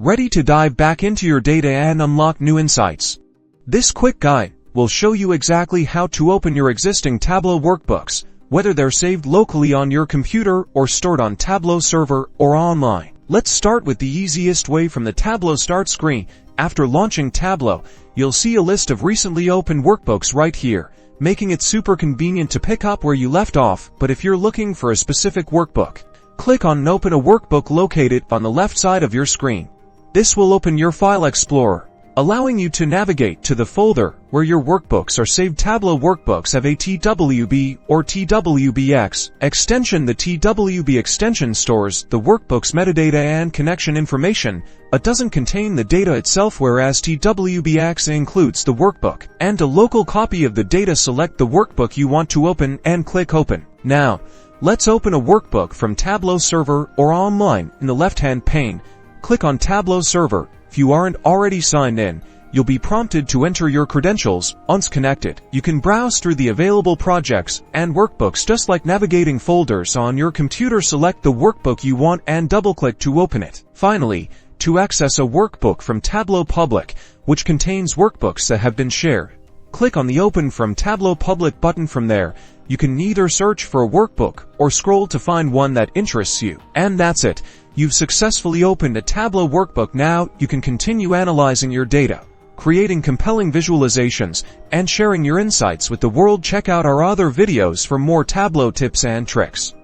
Ready to dive back into your data and unlock new insights? This quick guide will show you exactly how to open your existing Tableau workbooks, whether they're saved locally on your computer or stored on Tableau Server or online. Let's start with the easiest way from the Tableau Start screen. After launching Tableau, you'll see a list of recently opened workbooks right here, making it super convenient to pick up where you left off. But if you're looking for a specific workbook, click on Open a Workbook located on the left side of your screen. This will open your File Explorer, allowing you to navigate to the folder where your workbooks are saved. Tableau workbooks have a TWB or TWBX extension. The TWB extension stores the workbook's metadata and connection information. It doesn't contain the data itself, whereas TWBX includes the workbook and a local copy of the data. Select the workbook you want to open and click Open. Now, let's open a workbook from Tableau Server or online. In the left-hand pane, click on Tableau Server. If you aren't already signed in, you'll be prompted to enter your credentials. Once connected, you can browse through the available projects and workbooks just like navigating folders on your computer. Select the workbook you want and double-click to open it. Finally, to access a workbook from Tableau Public, which contains workbooks that have been shared, click on the Open from Tableau Public button. From there, you can either search for a workbook or scroll to find one that interests you. And that's it. You've successfully opened a Tableau workbook. Now you can continue analyzing your data, creating compelling visualizations, and sharing your insights with the world. Check out our other videos for more Tableau tips and tricks.